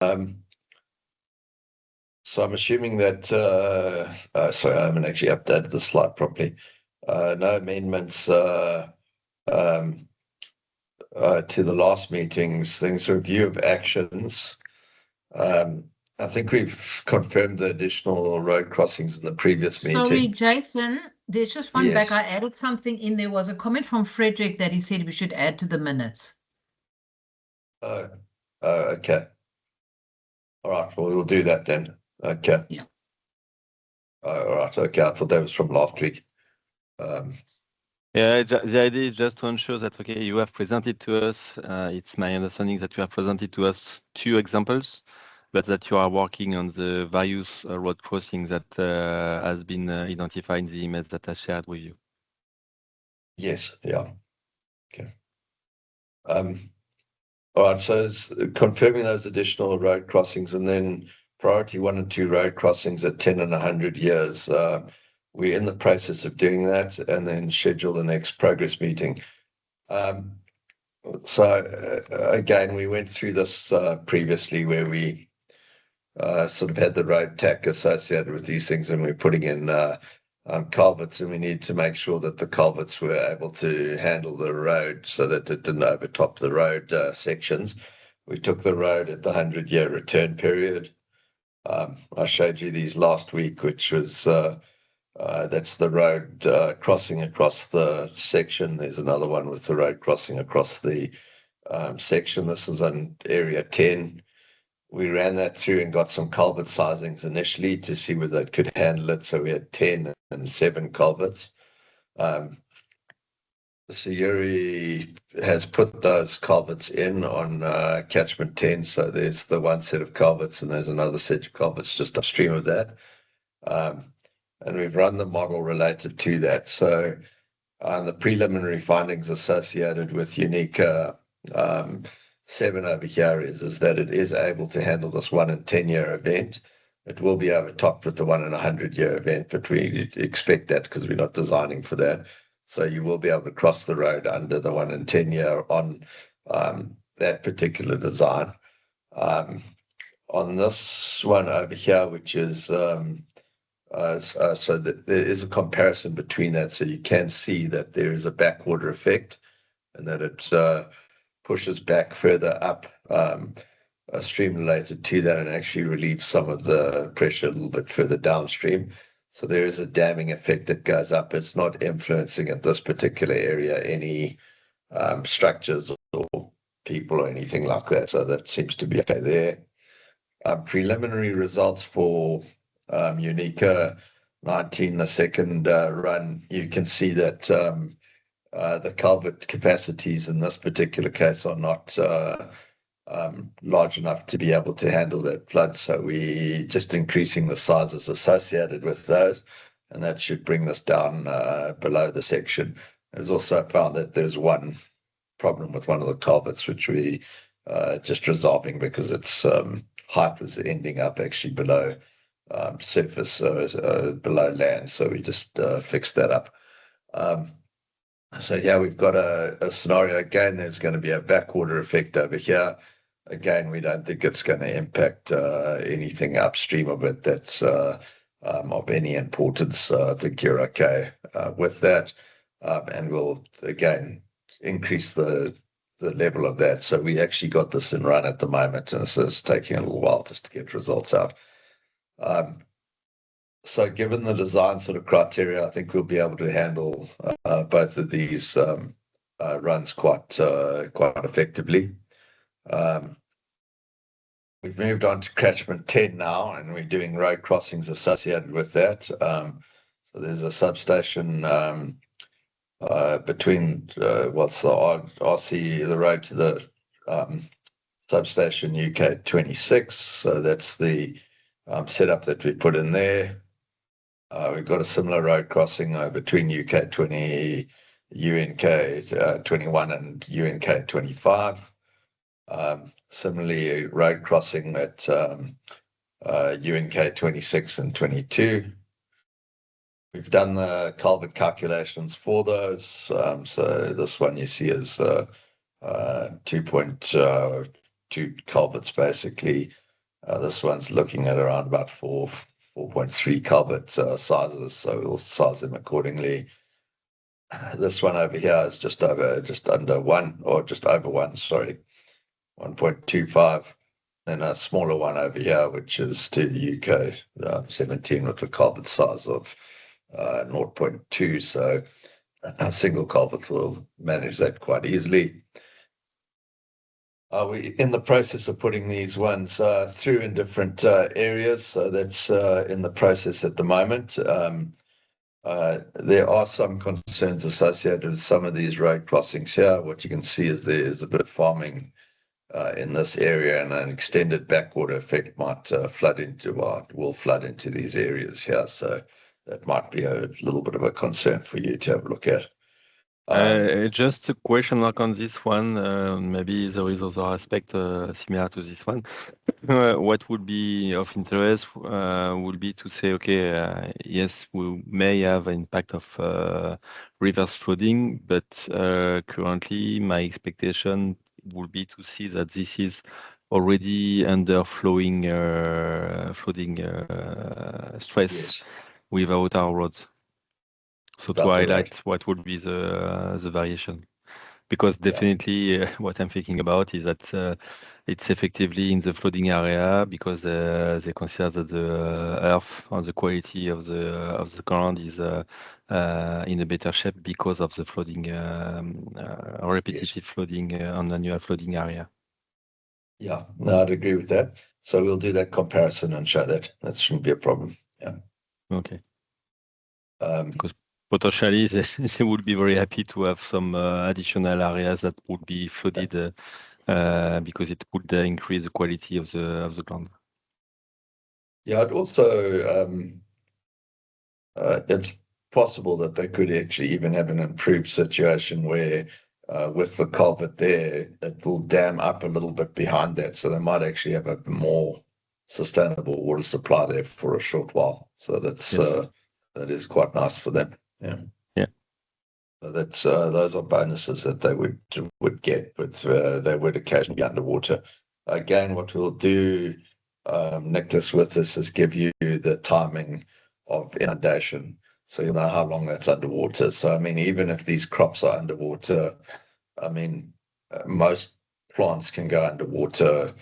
So I'm assuming that, sorry, I haven't actually updated the slide properly. No amendments um, to the last meetings, things review of actions. I think we've confirmed the additional road crossings in the previous Sorry, meeting. Jason, there's just one back. Yes. I added something in. There was a comment from Frederick that he said we should add to the minutes. Oh, okay. All right. Well, we'll do that then. Okay. Yeah. All right. Okay. I thought that was from last week. Yeah, the idea is just to ensure that, okay, you have presented to us, it's my understanding that you have presented to us 2 examples, but that you are working on the various road crossings that has been identified in the image that I shared with you. Yes. Yeah. Okay. All right. So it's confirming those additional road crossings, and then priority 1 and 2 road crossings at 10 and 100 years. We're in the process of doing that, and then schedule the next progress meeting. So again, we went through this previously, where we sort of had the road tack associated with these things, and we're putting in culverts, and we need to make sure that the culverts were able to handle the road so that it didn't overtop the road sections. We took the road at the 100-year return period. I showed you these last week, which was that's the road crossing across the section. There's another one with the road crossing across the section. This is on area 10. We ran that through and got some culvert sizings initially to see whether it could handle it. So we had 10 and 7 culverts. So Yuri has put those culverts in on catchment 10. So there's the one set of culverts, and there's another set of culverts just upstream of that. And we've run the model related to that. So the preliminary findings associated with UNIKA 7 over here is that it is able to handle this 1 in 10-year event. It will be overtopped with the 1 in 100-year event, but we expect that because we're not designing for that. So you will be able to cross the road under the 1 in 10-year on that particular design. On this one over here, which is so that there is a comparison between that, so you can see that there is a backwater effect, and that it pushes back further up a stream related to that, and actually relieves some of the pressure a little bit further downstream. So there is a damming effect that goes up. It's not influencing at this particular area any structures or people or anything like that. So that seems to be okay there. Preliminary results for UNIKA 19, the second run. You can see that the culvert capacities in this particular case are not large enough to be able to handle that flood. So we just increasing the sizes associated with those, and that should bring this down below the section. There's also found that there's one problem with one of the culverts, which we just resolving because its height was ending up actually below surface, below land. So we just fixed that up. So yeah, we've got a scenario again. There's going to be a backwater effect over here. Again, we don't think it's going to impact anything upstream of it that's of any importance. I think you're okay with that, and we'll again increase the level of that. So we actually got this in run at the moment, and so it's taking a little while just to get results out. So given the design sort of criteria, I think we'll be able to handle both of these runs quite effectively. We've moved on to catchment 10 now, and we're doing road crossings associated with that. So there's a substation between what's the RC, the road to the substation UK 26. So that's the setup that we put in there. We've got a similar road crossing between UK 20, UNK 21 and UNK 25. Similarly, road crossing at UNK 26 and 22. We've done the culvert calculations for those. So this one you see is 2.2 culverts basically. This one's looking at around about 4.3 culvert sizes, so we'll size them accordingly. This one over here is just under one, or just over one, sorry, 1.25. Then a smaller one over here, which is to UNIKA 17 with a culvert size of 0.2. So a single culvert will manage that quite easily. We're in the process of putting these ones through in different areas. So that's in the process at the moment. There are some concerns associated with some of these road crossings here. What you can see is there is a bit of farming in this area, and an extended backwater effect might will flood into these areas here. So that might be a little bit of a concern for you to have a look at. Just a question mark on this one. Maybe there is other aspect similar to this one. What would be of interest would be to say, okay, yes, we may have an impact of reverse flooding, but currently my expectation would be to see that this is already under flooding stress Yes. without our roads. So to Without the highlight road. what would be the variation, because Yeah. definitely what I'm thinking about is that it's effectively in the flooding area because they consider that the earth or the quality of the ground is in a better shape because of the flooding, repetitive flooding on the annual flooding area. Yeah, no, I'd agree with that. So we'll do that comparison and show that. That shouldn't be a problem. Yeah. Okay. Um, Because potentially they would be very happy to have some additional areas that would be flooded because it would increase the quality of the ground. yeah, it also it's possible that they could actually even have an improved situation where with the culvert there, it will dam up a little bit behind that. So they might actually have a more sustainable water supply there for a short while. So that's Yes. that is quite nice for them. Yeah. Yeah. So that's those are bonuses that they would get, but they would occasionally be underwater. Again, what we'll do, Nicholas, with this is give you the timing of inundation, so you'll know how long that's underwater. So I mean, even if these crops are underwater, I mean, most plants can go underwater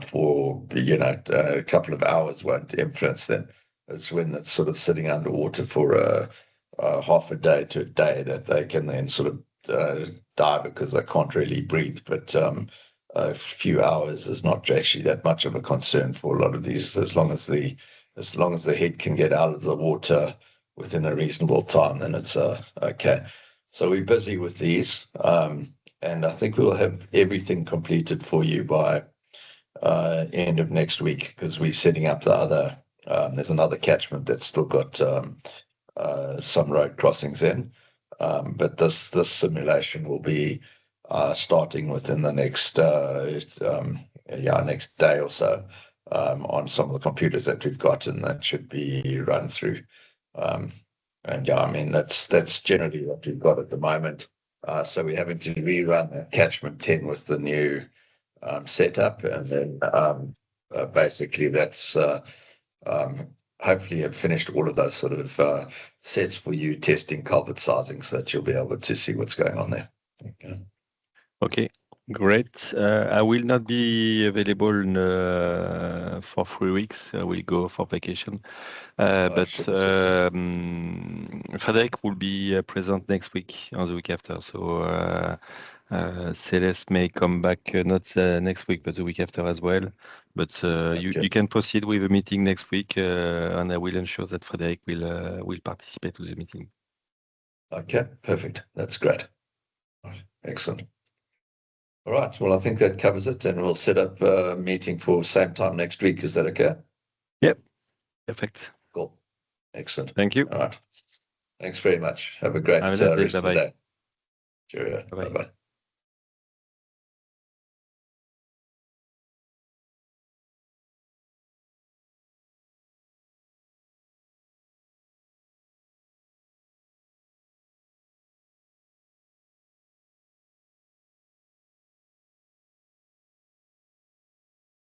for a couple of hours won't influence them. It's when it's sort of sitting underwater for half a day to a day that they can then sort of die because they can't really breathe. But a few hours is not actually that much of a concern for a lot of these, as long as the head can get out of the water within a reasonable time, then it's okay. So we're busy with these, and I think we'll have everything completed for you by end of next week, because we're setting up the other. There's another catchment that's still got some road crossings in, but this simulation will be starting within the next next day or so on some of the computers that we've got, and that should be run through. And yeah, I mean that's generally what we've got at the moment. So we're having to rerun catchment 10 with the new setup, and then basically that's hopefully have finished all of those sort of sets for you, testing culvert sizing, so that you'll be able to see what's going on there. Okay, great. I will not be available for 3 weeks. I will go for vacation. But Frederick will be present next week or the week after. So Celeste may come back not next week, but the week after as well. But you can proceed with the meeting next week, and I will ensure that Frederick will participate to the meeting. Okay, perfect. That's great. Excellent. All right. Well, I think that covers it, and we'll set up a meeting for same time next week. Is that okay? Yep. Perfect. Cool. Excellent. Thank you. All right. Thanks very much. Have a great Have a nice day. rest of the Bye-bye. day. Cheerio. Bye-bye. Bye-bye.